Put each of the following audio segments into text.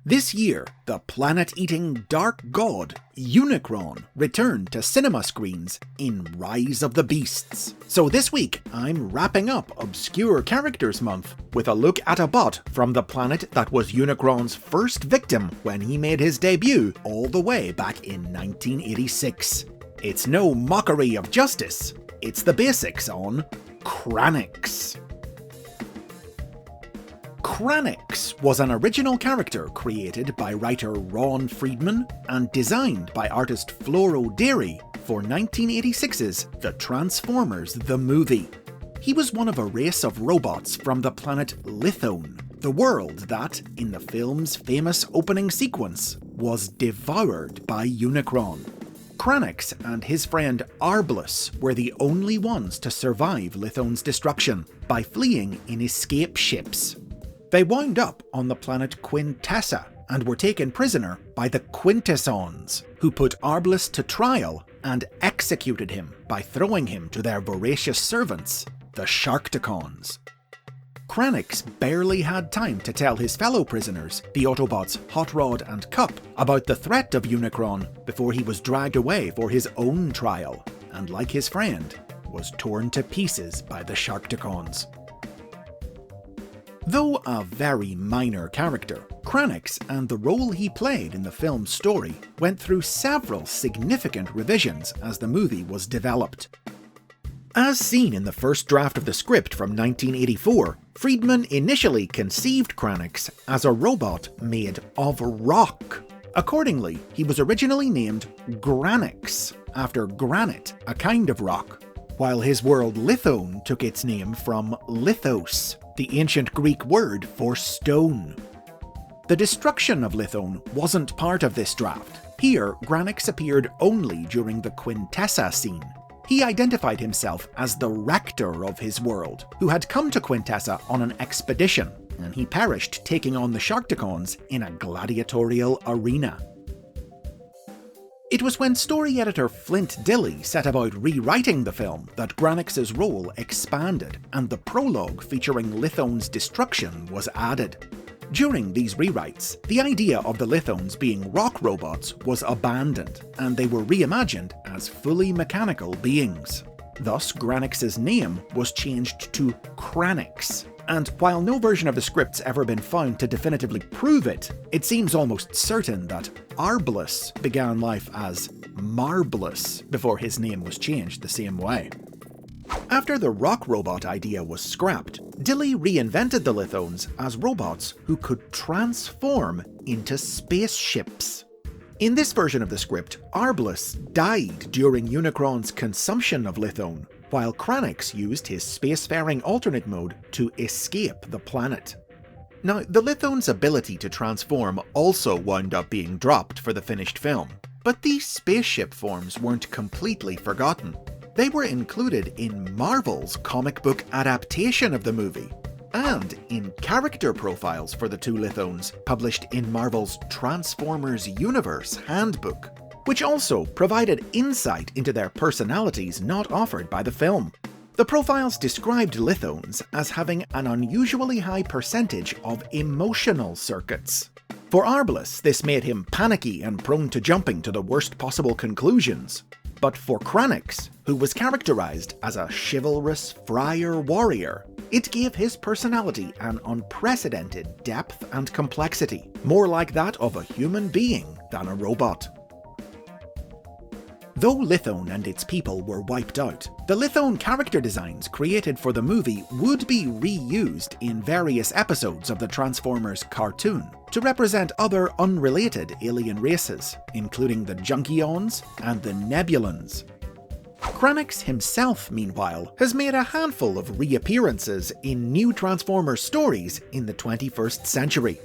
This year, the planet-eating dark god, Unicron, returned to cinema screens in Rise of the Beasts. So this week, I'm wrapping up Obscure Characters Month with a look at a bot from the planet that was Unicron's first victim when he made his debut all the way back in 1986. It's no mockery of justice, it's the Baiscs on Kranix. Kranix was an original character created by writer Ron Friedman and designed by artist Floro Dery for 1986's The Transformers the Movie. He was one of a race of robots from the planet Lithone, the world that, in the film's famous opening sequence, was devoured by Unicron. Kranix and his friend Arblus were the only ones to survive Lithone's destruction by fleeing in escape ships. They wound up on the planet Quintessa and were taken prisoner by the Quintessons, who put Arblus to trial and executed him by throwing him to their voracious servants, the Sharkticons. Kranix barely had time to tell his fellow prisoners, the Autobots Hot Rod and Cup, about the threat of Unicron before he was dragged away for his own trial, and like his friend, was torn to pieces by the Sharkticons. Though a very minor character, Kranix and the role he played in the film's story went through several significant revisions as the movie was developed. As seen in the first draft of the script from 1984, Friedman initially conceived Kranix as a robot made of rock. Accordingly, he was originally named Granix, after granite, a kind of rock, while his world Lithone took its name from lithos, the ancient Greek word for stone. The destruction of Lithone wasn't part of this draft. Here, Granix appeared only during the Quintessa scene. He identified himself as the rector of his world, who had come to Quintessa on an expedition, and he perished taking on the Sharkticons in a gladiatorial arena. It was when story editor Flint Dilley set about rewriting the film that Granix's role expanded, and the prologue featuring Lithone's destruction was added. During these rewrites, the idea of the Lithones being rock robots was abandoned, and they were reimagined as fully mechanical beings. Thus, Granix's name was changed to Kranix, and while no version of the script's ever been found to definitively prove it, it seems almost certain that Arblus began life as Marblus before his name was changed the same way. After the rock robot idea was scrapped, Dilley reinvented the Lithones as robots who could transform into spaceships. In this version of the script, Arblus died during Unicron's consumption of Lithone, while Kranix used his spacefaring alternate mode to escape the planet. Now, the Lithone's ability to transform also wound up being dropped for the finished film, but these spaceship forms weren't completely forgotten. They were included in Marvel's comic book adaptation of the movie, and in character profiles for the two Lithones published in Marvel's Transformers Universe Handbook, which also provided insight into their personalities not offered by the film. The profiles described Lithones as having an unusually high percentage of emotional circuits. For Arblus, this made him panicky and prone to jumping to the worst possible conclusions. But for Kranix, who was characterized as a chivalrous friar warrior, it gave his personality an unprecedented depth and complexity, more like that of a human being than a robot. Though Lithone and its people were wiped out, the Lithone character designs created for the movie would be reused in various episodes of the Transformers cartoon to represent other unrelated alien races, including the Junkions and the Nebulons. Kranix himself, meanwhile, has made a handful of reappearances in new Transformers stories in the 21st century.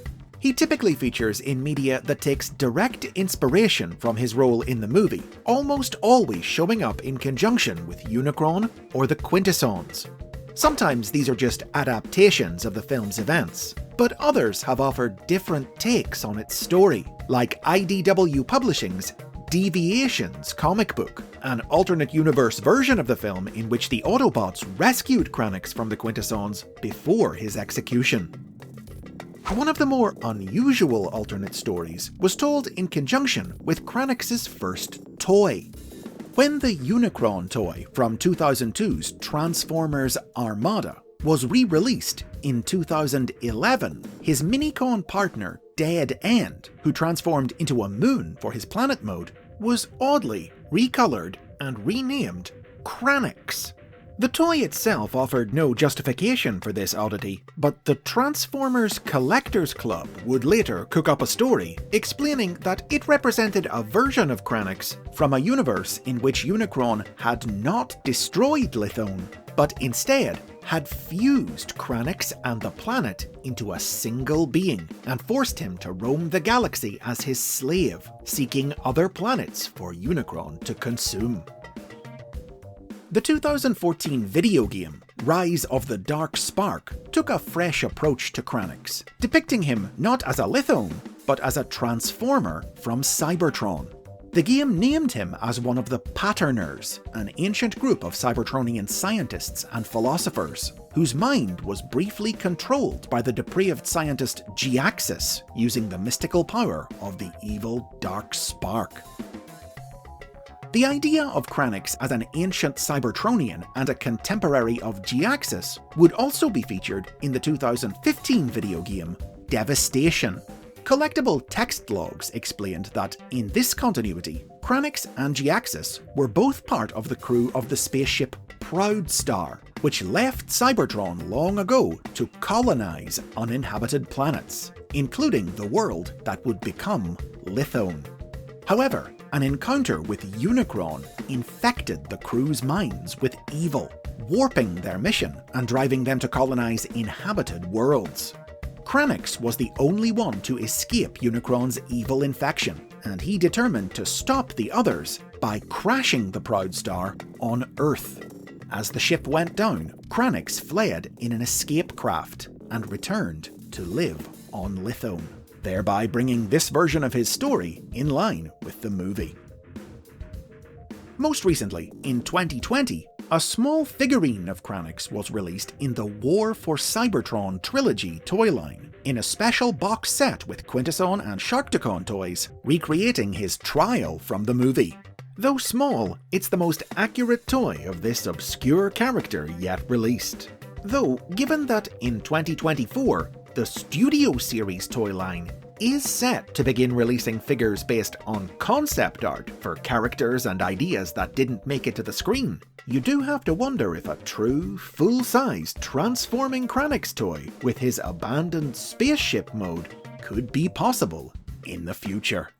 He typically features in media that takes direct inspiration from his role in the movie, almost always showing up in conjunction with Unicron or the Quintessons. Sometimes these are just adaptations of the film's events, but others have offered different takes on its story, like IDW Publishing's Deviations comic book, an alternate universe version of the film in which the Autobots rescued Kranix from the Quintessons before his execution. One of the more unusual alternate stories was told in conjunction with Kranix's first toy. When the Unicron toy from 2002's Transformers Armada was re-released in 2011, his Minicon partner Dead End, who transformed into a moon for his planet mode, was oddly recolored and renamed Kranix. The toy itself offered no justification for this oddity, but the Transformers Collectors Club would later cook up a story explaining that it represented a version of Kranix from a universe in which Unicron had not destroyed Lithone, but instead had fused Kranix and the planet into a single being and forced him to roam the galaxy as his slave, seeking other planets for Unicron to consume. The 2014 video game, Rise of the Dark Spark, took a fresh approach to Kranix, depicting him not as a Lithone, but as a transformer from Cybertron. The game named him as one of the Patterners, an ancient group of Cybertronian scientists and philosophers, whose mind was briefly controlled by the depraved scientist Baiscs, using the mystical power of the evil Dark Spark. The idea of Kranix as an ancient Cybertronian and a contemporary of Baiscs would also be featured in the 2015 video game Devastation. Collectible text logs explained that in this continuity, Kranix and Baiscs were both part of the crew of the spaceship Proudstar, which left Cybertron long ago to colonize uninhabited planets, including the world that would become Lithone. However, an encounter with Unicron infected the crew's minds with evil, warping their mission and driving them to colonize inhabited worlds. Kranix was the only one to escape Unicron's evil infection, and he determined to stop the others by crashing the Proudstar on Earth. As the ship went down, Kranix fled in an escape craft and returned to live on Lithone, thereby bringing this version of his story in line with the movie. Most recently, in 2020, a small figurine of Kranix was released in the War for Cybertron trilogy toy line, in a special box set with Quintesson and Sharkticon toys, recreating his trial from the movie. Though small, it's the most accurate toy of this obscure character yet released. Though, given that in 2024, the Studio Series toy line is set to begin releasing figures based on concept art for characters and ideas that didn't make it to the screen, you do have to wonder if a true, full-size transforming Kranix toy with his abandoned spaceship mode could be possible in the future.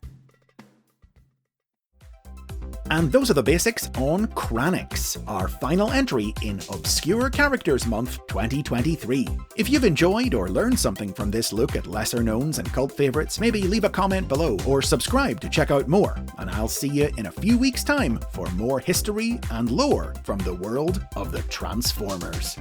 And those are the basics on Kranix, our final entry in Obscure Characters Month 2023. If you've enjoyed or learned something from this look at lesser knowns and cult favourites, maybe leave a comment below or subscribe to check out more, and I'll see you in a few weeks' time for more history and lore from the world of the Transformers.